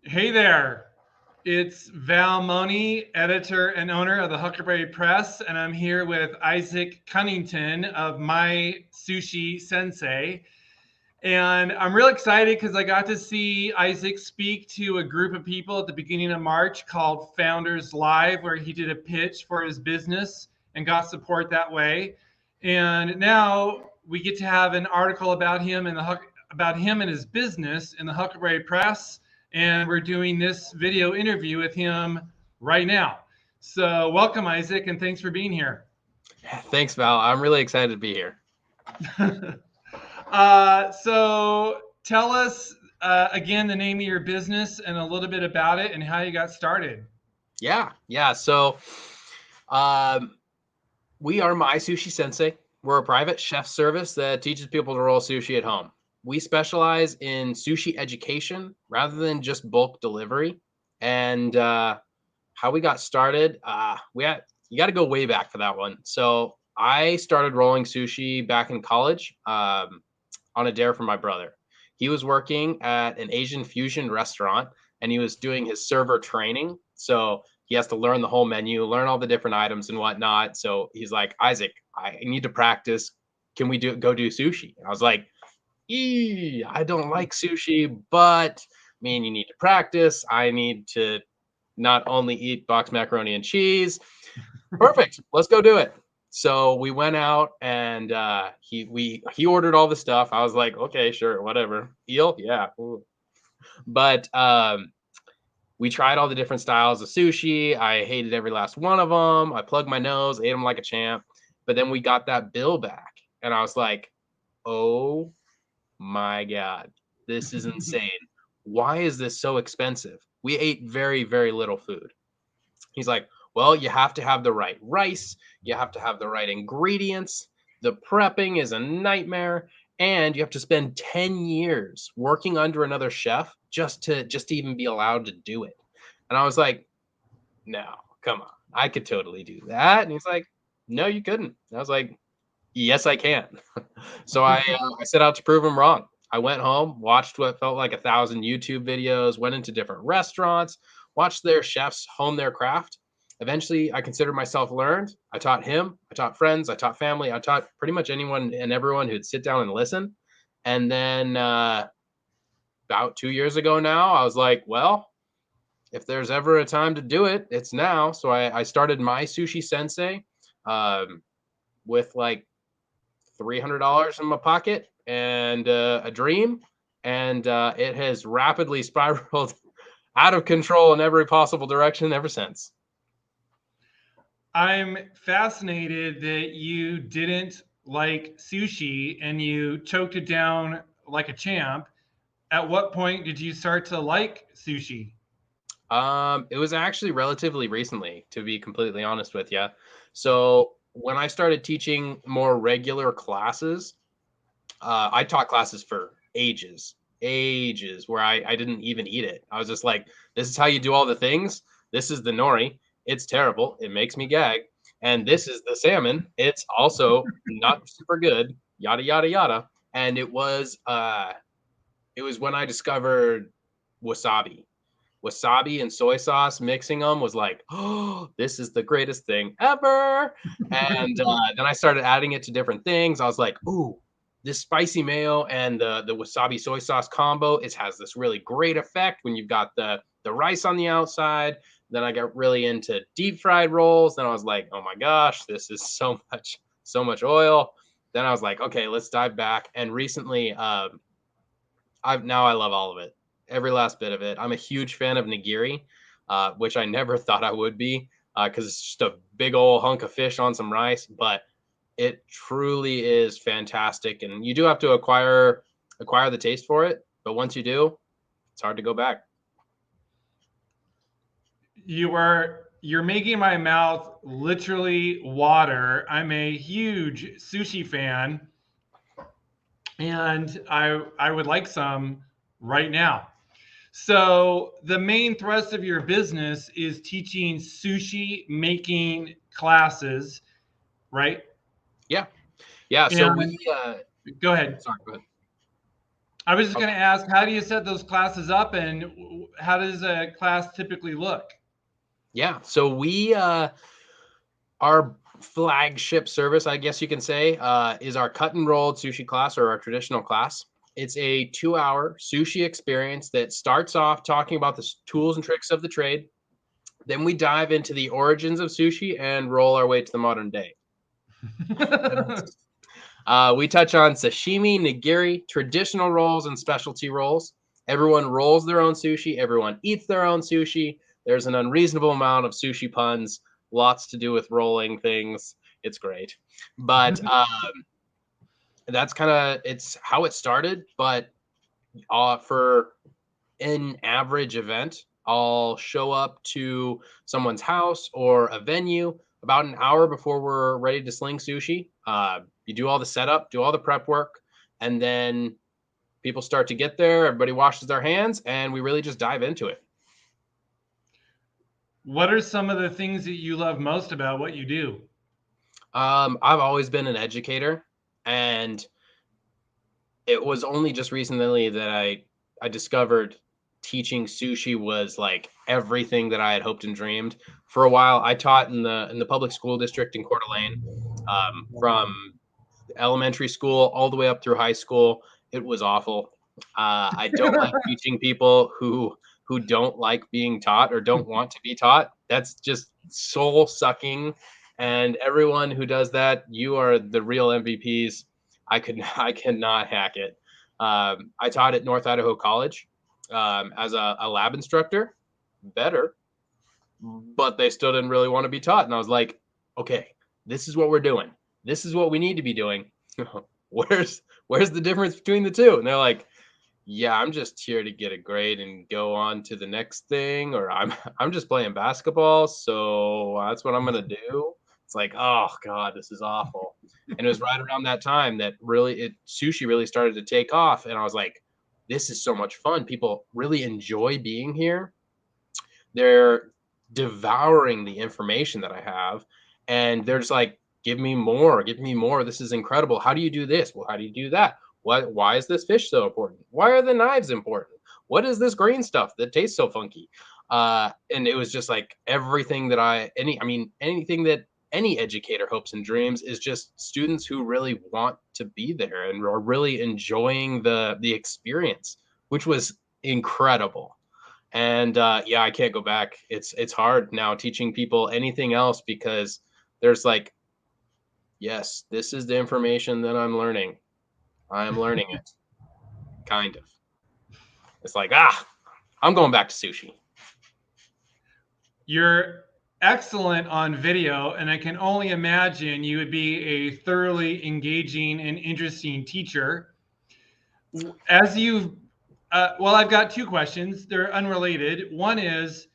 Hey there. It's Val Mohney, editor and owner of the Huckleberry Press, and I'm here with Isaac Cunnington of My Sushi Sensei. And I'm real excited because I got to see Isaac speak to a group of people at the beginning of March called Founders Live, where he did a pitch for his business and got support that way. And now we get to have an article about him and his business in the Huckleberry Press, and we're doing this video interview with him right now. So welcome, Isaac, and thanks for being here. Thanks, Val. I'm really excited to be here. So tell us again the name of your business and a little bit about it and how you got started. Yeah. So, we are My Sushi Sensei. We're a private chef service that teaches people to roll sushi at home. We specialize in sushi education rather than just bulk delivery. And how we got started, you got to go way back for that one. So I started rolling sushi back in college on a dare from my brother. He was working at an Asian fusion restaurant and he was doing his server training. So he has to learn the whole menu, learn all the different items and whatnot. So he's like, Isaac, I need to practice. Can we go do sushi? And I was like, I don't like sushi, but I mean, you need to practice. I need to not only eat boxed macaroni and cheese. Perfect. Let's go do it. So we went out and he ordered all the stuff. I was like, okay, sure, whatever. Eel, yeah. Ooh. But we tried all the different styles of sushi. I hated every last one of them. I plugged my nose, ate them like a champ. But then we got that bill back, and I was like, oh my God, this is insane. Why is this so expensive? We ate very, very little food. He's like, well, you have to have the right rice. You have to have the right ingredients. The prepping is a nightmare. And you have to spend 10 years working under another chef just to even be allowed to do it. And I was like, no, come on. I could totally do that. And he's like, no, you couldn't. And I was like, yes, I can. So I set out to prove him wrong. I went home, watched what felt like 1,000 YouTube videos, went into different restaurants, watched their chefs hone their craft. Eventually, I considered myself learned. I taught him, I taught friends, I taught family, I taught pretty much anyone and everyone who'd sit down and listen. And then about 2 years ago now, I was like, well, if there's ever a time to do it, it's now. So I started My Sushi Sensei with like $300 in my pocket and a dream. And it has rapidly spiraled out of control in every possible direction ever since. I'm fascinated that you didn't like sushi and you choked it down like a champ. At what point did you start to like sushi? It was actually relatively recently, to be completely honest with you. So when I started teaching more regular classes, I taught classes for ages, where I didn't even eat it. I was just like, this is how you do all the things. This is the nori. It's terrible. It makes me gag. And this is the salmon. It's also not super good. Yada yada yada. And it was when I discovered wasabi. Wasabi and soy sauce, mixing them was like, oh, this is the greatest thing ever. And then I started adding it to different things. I was like, ooh, this spicy mayo and the wasabi soy sauce combo, it has this really great effect when you've got the rice on the outside. Then I got really into deep fried rolls. Then I was like, oh my gosh, this is so much oil. Then I was like, okay, let's dive back. And recently, I love all of it, every last bit of it. I'm a huge fan of nigiri, which I never thought I would be, because it's just a big old hunk of fish on some rice. But it truly is fantastic, and you do have to acquire the taste for it. But once you do, it's hard to go back. You're making my mouth literally water. I'm a huge sushi fan, and I would like some right now. So the main thrust of your business is teaching sushi making classes, right? Yeah. So And we go ahead. sorry, go ahead. I was just going Okay. to ask, how do you set those classes up, and how does a class typically look? Yeah. So we our flagship service, I guess you can say, is our cut and rolled sushi class, or our traditional class. It's a 2-hour sushi experience that starts off talking about the tools and tricks of the trade. Then we dive into the origins of sushi and roll our way to the modern day. We touch on sashimi, nigiri, traditional rolls, and specialty rolls. Everyone rolls their own sushi. Everyone eats their own sushi. There's an unreasonable amount of sushi puns, lots to do with rolling things. It's great. But that's kind of it's how it started. But for an average event, I'll show up to someone's house or a venue about an hour before we're ready to sling sushi. You do all the setup, do all the prep work, and then people start to get there. Everybody washes their hands, and we really just dive into it. What are some of the things that you love most about what you do? I've always been an educator, and it was only just recently that I discovered teaching sushi was like everything that I had hoped and dreamed. For a while, I taught in the public school district in Coeur d'Alene, from elementary school all the way up through high school. It was awful. I don't like teaching people who don't like being taught or don't want to be taught. That's just soul sucking. And everyone who does that, you are the real MVPs. I cannot hack it. I taught at North Idaho College as a lab instructor. Better, but they still didn't really want to be taught. And I was like, okay, this is what we're doing. This is what we need to be doing. where's the difference between the two? And they're like, yeah, I'm just here to get a grade and go on to the next thing, or I'm just playing basketball, so that's what I'm gonna do. It's like, oh god, this is awful. And it was right around that time that sushi really started to take off, and I was like, this is so much fun. People really enjoy being here. They're devouring the information that I have, and they're just like, give me more, give me more. This is incredible. How do you do this? Well, how do you do that? Why is this fish so important? Why are the knives important? What is this green stuff that tastes so funky? And it was just like everything that anything that any educator hopes and dreams is just students who really want to be there and are really enjoying the experience, which was incredible. And yeah, I can't go back. It's hard now teaching people anything else because there's like, yes, this is the information that I'm learning. I'm learning it. Kind of. It's like, I'm going back to sushi. You're excellent on video, and I can only imagine you would be a thoroughly engaging and interesting teacher. As you, well, I've got two questions. They're unrelated. One is,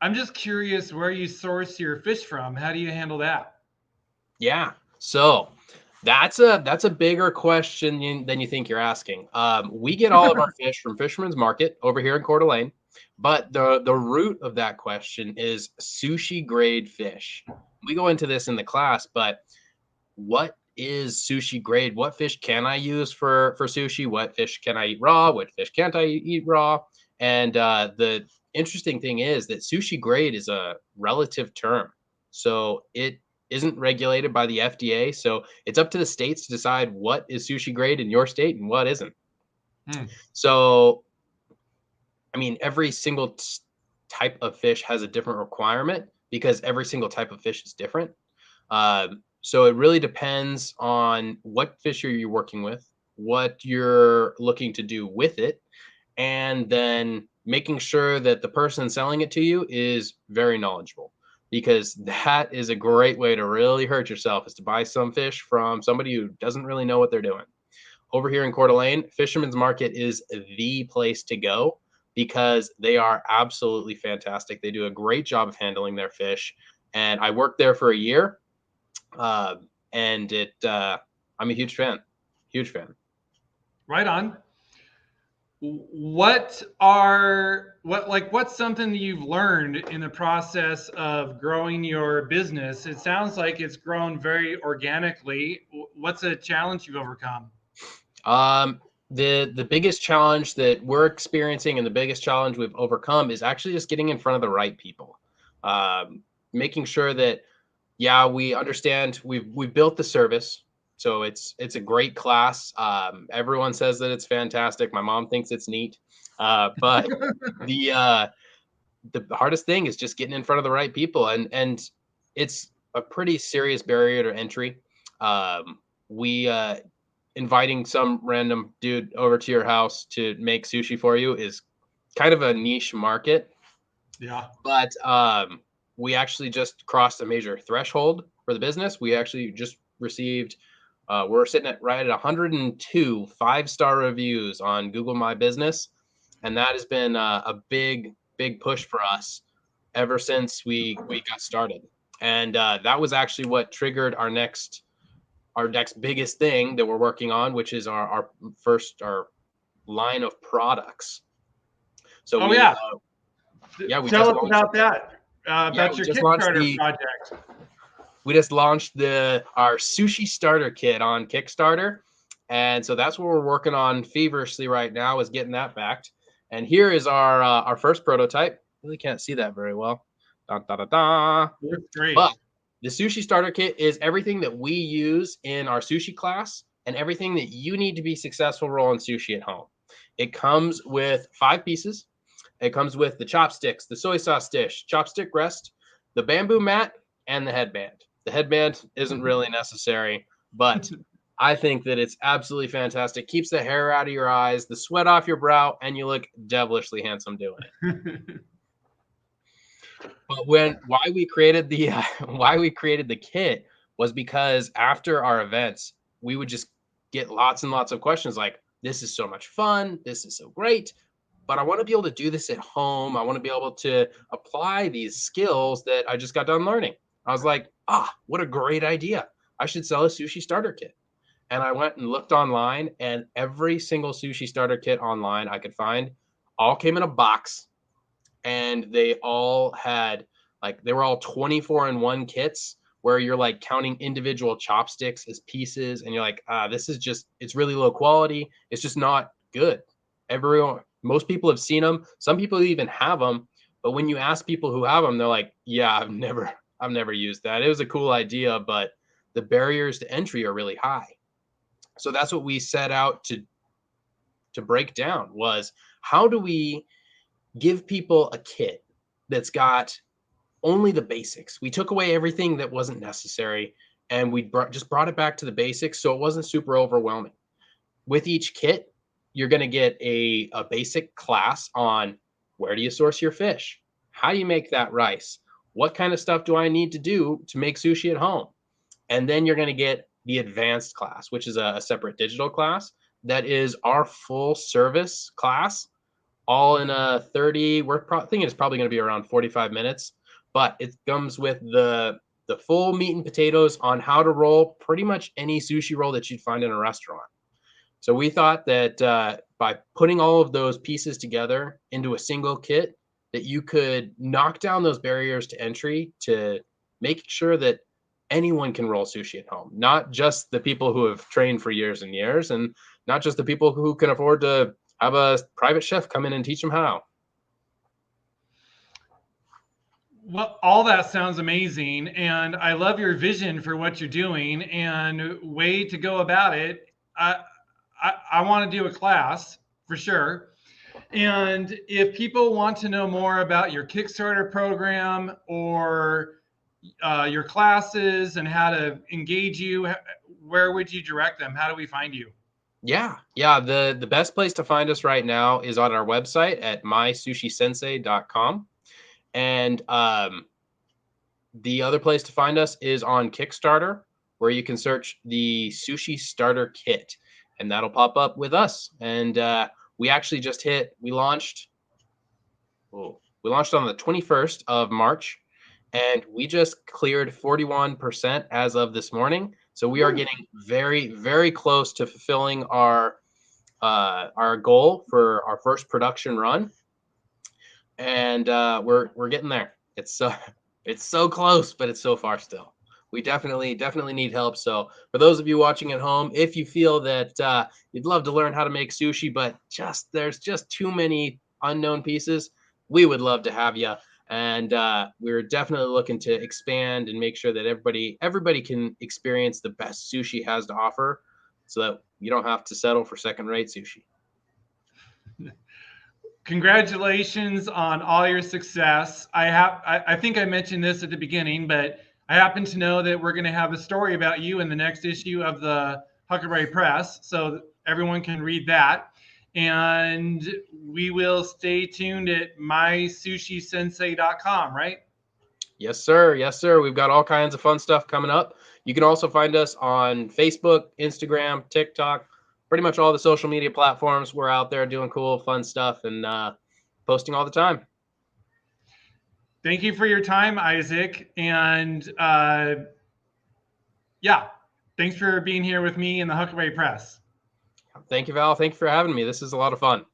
I'm just curious where you source your fish from. How do you handle that? Yeah. So that's a bigger question than you think you're asking. We get all of our fish from Fisherman's Market over here in Coeur d'Alene, but the root of that question is sushi grade fish. We go into this in the class, but what is sushi grade? What fish can I use for sushi? What fish can I eat raw? What fish can't I eat raw? And the interesting thing is that sushi grade is a relative term. So it isn't regulated by the FDA. So it's up to the states to decide what is sushi grade in your state and what isn't. So, I mean, every single type of fish has a different requirement because every single type of fish is different. So it really depends on what fish are you working with, what you're looking to do with it, and then making sure that the person selling it to you is very knowledgeable, because that is a great way to really hurt yourself, is to buy some fish from somebody who doesn't really know what they're doing. Over here in Coeur d'Alene, Fisherman's Market is the place to go because they are absolutely fantastic. They do a great job of handling their fish. And I worked there for a year. And I'm a huge fan. Huge fan. Right on. What's something that you've learned in the process of growing your business? It sounds like it's grown very organically. What's a challenge you've overcome? The biggest challenge that we're experiencing and the biggest challenge we've overcome is actually just getting in front of the right people. Making sure that, yeah, we understand we've built the service, so it's a great class. Everyone says that it's fantastic. My mom thinks it's neat, but the uh, the hardest thing is just getting in front of the right people, and it's a pretty serious barrier to entry. We Inviting some random dude over to your house to make sushi for you is kind of a niche market, Yeah. but we actually just crossed a major threshold for the business. We actually just received, we're sitting at right at 102 5-star reviews on Google My Business, and that has been a big push for us ever since we got started. And that was actually what triggered our next biggest thing that we're working on, which is our line of products. So Oh yeah. we Tell just us launched about that. About we your just launched Kickstarter the project. we just launched the our sushi starter kit on Kickstarter. And so that's what we're working on feverishly right now, is getting that backed. And here is our first prototype. Really can't see that very well. Da, da, da, da. That's great. But the sushi starter kit is everything that we use in our sushi class and everything that you need to be successful rolling sushi at home. It comes with 5 pieces. It comes with the chopsticks, the soy sauce dish, chopstick rest, the bamboo mat, and the headband. The headband isn't really necessary, but I think that it's absolutely fantastic. Keeps the hair out of your eyes, the sweat off your brow, and you look devilishly handsome doing it. But why we created the why we created the kit was because after our events, we would just get lots and lots of questions like, "This is so much fun. This is so great, but I want to be able to do this at home. I want to be able to apply these skills that I just got done learning." I was like, what a great idea. I should sell a sushi starter kit. And I went and looked online, and every single sushi starter kit online I could find all came in a box, and they all had, like, they were all 24-in-1 kits where you're like counting individual chopsticks as pieces, and you're like, this is just, it's really low quality. It's just not good. Most people have seen them. Some people even have them, but when you ask people who have them, they're like, yeah, I've never used that. It was a cool idea, but the barriers to entry are really high. So that's what we set out to break down, was how do we give people a kit that's got only the basics. We took away everything that wasn't necessary, and we just brought it back to the basics, so it wasn't super overwhelming. With each kit, you're going to get a basic class on where do you source your fish? How do you make that rice? What kind of stuff do I need to do to make sushi at home? And then you're going to get the advanced class, which is a separate digital class that is our full service class, all in a 30, we're thinking it's probably going to be around 45 minutes, but it comes with the full meat and potatoes on how to roll pretty much any sushi roll that you'd find in a restaurant. So we thought that by putting all of those pieces together into a single kit, that you could knock down those barriers to entry to make sure that anyone can roll sushi at home, not just the people who have trained for years and years, and not just the people who can afford to have a private chef come in and teach them how. Well, all that sounds amazing, and I love your vision for what you're doing and way to go about it. I want to do a class for sure. And if people want to know more about your Kickstarter program or your classes and how to engage you, where would you direct them? How do we find you? Yeah. The best place to find us right now is on our website at mysushisensei.com. And the other place to find us is on Kickstarter, where you can search the Sushi Starter Kit, and that'll pop up with us. And we actually just we launched on the 21st of March, and we just cleared 41% as of this morning. So we are getting very, very close to fulfilling our goal for our first production run, and we're getting there. It's so close, but it's so far still. We definitely need help. So for those of you watching at home, if you feel that you'd love to learn how to make sushi, but there's just too many unknown pieces, we would love to have you. And we're definitely looking to expand and make sure that everybody can experience the best sushi has to offer, so that you don't have to settle for second-rate sushi. Congratulations on all your success. I think I mentioned this at the beginning, but I happen to know that we're going to have a story about you in the next issue of the Huckleberry Press, so everyone can read that. And we will stay tuned at mysushisensei.com, right? Yes, sir. Yes, sir. We've got all kinds of fun stuff coming up. You can also find us on Facebook, Instagram, TikTok, pretty much all the social media platforms. We're out there doing cool, fun stuff and posting all the time. Thank you for your time, Isaac. And yeah, thanks for being here with me in the Huckleberry Press. Thank you, Val. Thank you for having me. This is a lot of fun.